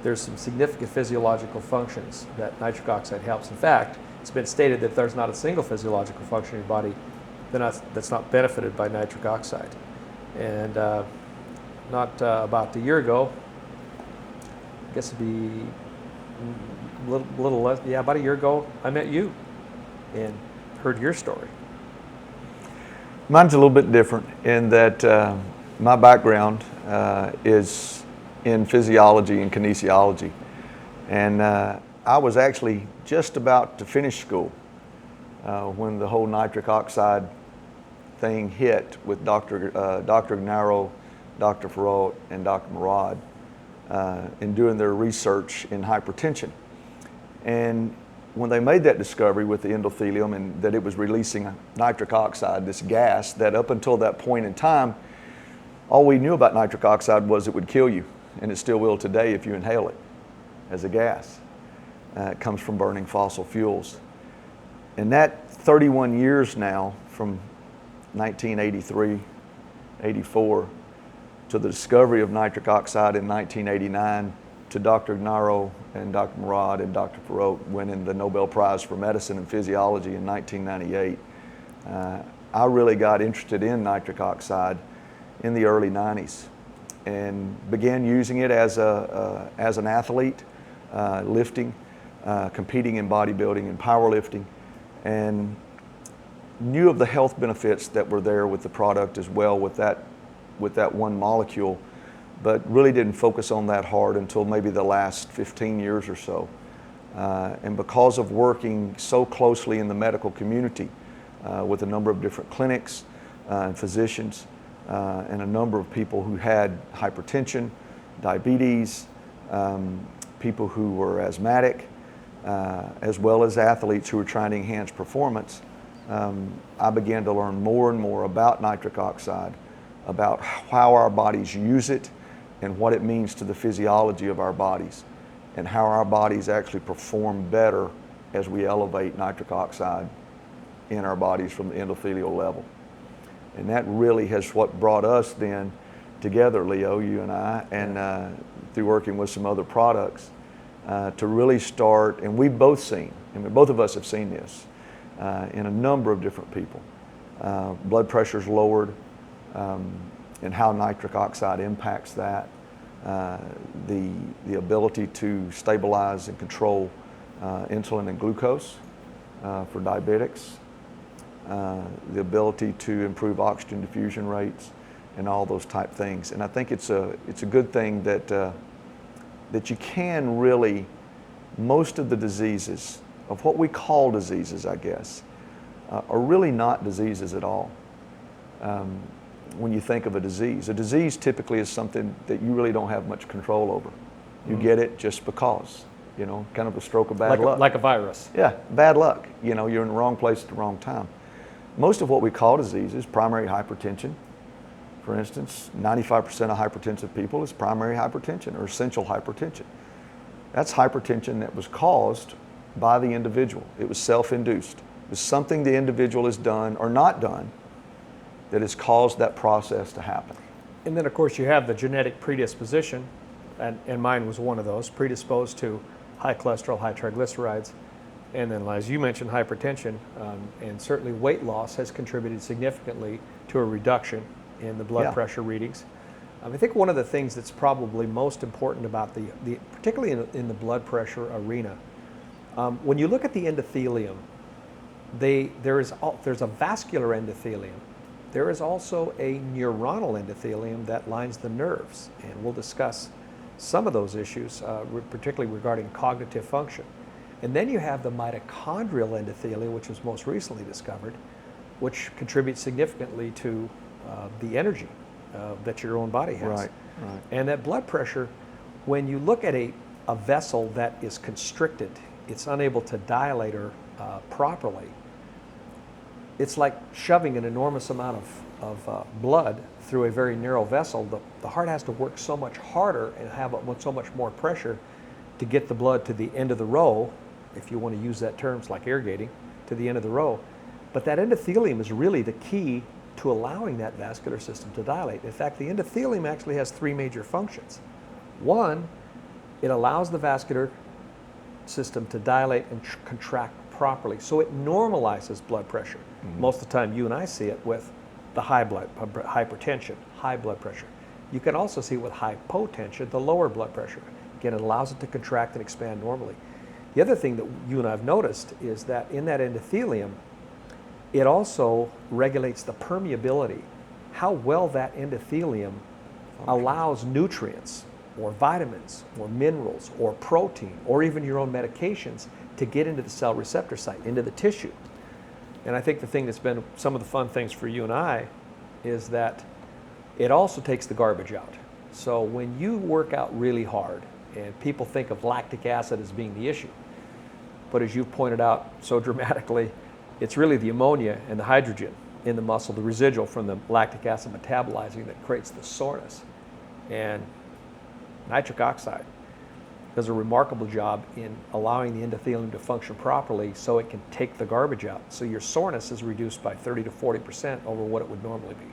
there's some significant physiological functions that nitric oxide helps. In fact, it's been stated that there's not a single physiological function in your body that's not benefited by nitric oxide. And about a year ago, I guess it'd be a little less, yeah, about a year ago, I met you and heard your story. Mine's a little bit different in that my background is in physiology and kinesiology. And I was actually just about to finish school when the whole nitric oxide thing hit with Dr. Gnaro, Dr. Farot, and Dr. Murad in doing their research in hypertension. And when they made that discovery with the endothelium and that it was releasing nitric oxide, this gas that up until that point in time, all we knew about nitric oxide was it would kill you, and it still will today if you inhale it as a gas. It comes from burning fossil fuels. And that 31 years now, from 1983, 84, to the discovery of nitric oxide in 1989, to Dr. Gnaro and Dr. Murad and Dr. Farot winning the Nobel Prize for Medicine and Physiology in 1998. I really got interested in nitric oxide in the early 90s and began using it as an athlete, lifting, competing in bodybuilding and powerlifting, and knew of the health benefits that were there with the product as well with that one molecule, but really didn't focus on that hard until maybe the last 15 years or so. And because of working so closely in the medical community with a number of different clinics and physicians and a number of people who had hypertension, diabetes, people who were asthmatic, as well as athletes who were trying to enhance performance, I began to learn more and more about nitric oxide, about how our bodies use it and what it means to the physiology of our bodies, and how our bodies actually perform better as we elevate nitric oxide in our bodies from the endothelial level. And that really has what brought us then together, Leo, you and I, and through working with some other products, to really start, and we've both seen, and both of us have seen this in a number of different people. Blood pressure's lowered, and how nitric oxide impacts that, the ability to stabilize and control insulin and glucose for diabetics, the ability to improve oxygen diffusion rates, and all those type things. And I think it's a good thing that you can really, most of the diseases, of what we call diseases, I guess, are really not diseases at all. When you think of a disease typically is something that you really don't have much control over. You get it just because, kind of a stroke of bad luck. Like a virus. Yeah, bad luck. You're in the wrong place at the wrong time. Most of what we call diseases, primary hypertension, for instance, 95% of hypertensive people is primary hypertension or essential hypertension. That's hypertension that was caused by the individual. It was self-induced. It was something the individual has done or not done that has caused that process to happen. And then, of course, you have the genetic predisposition, and mine was one of those, predisposed to high cholesterol, high triglycerides, and then, as you mentioned, hypertension, and certainly weight loss has contributed significantly to a reduction in the blood pressure readings. I think one of the things that's probably most important about the particularly in the blood pressure arena, when you look at the endothelium, there's a vascular endothelium. There is also a neuronal endothelium that lines the nerves, and we'll discuss some of those issues, particularly regarding cognitive function. And then you have the mitochondrial endothelium, which was most recently discovered, which contributes significantly to the energy that your own body has. Right. And that blood pressure, when you look at a vessel that is constricted, it's unable to dilate properly, it's like shoving an enormous amount of blood through a very narrow vessel. The heart has to work so much harder and have so much more pressure to get the blood to the end of the row, if you want to use that term, it's like irrigating, to the end of the row. But that endothelium is really the key to allowing that vascular system to dilate. In fact, the endothelium actually has three major functions. One it allows the vascular system to dilate and contract properly. So it normalizes blood pressure. Most of the time you and I see it with the hypertension, high blood pressure. You can also see it with hypotension, the lower blood pressure. Again, it allows it to contract and expand normally. The other thing that you and I have noticed is that in that endothelium, it also regulates the permeability, how well that endothelium allows nutrients or vitamins or minerals or protein or even your own medications to get into the cell receptor site, into the tissue. And I think the thing that's been some of the fun things for you and I is that it also takes the garbage out. So when you work out really hard, and people think of lactic acid as being the issue, but as you've pointed out so dramatically, it's really the ammonia and the hydrogen in the muscle, the residual from the lactic acid metabolizing, that creates the soreness. And nitric oxide does a remarkable job in allowing the endothelium to function properly so it can take the garbage out. So your soreness is reduced by 30 to 40% over what it would normally be.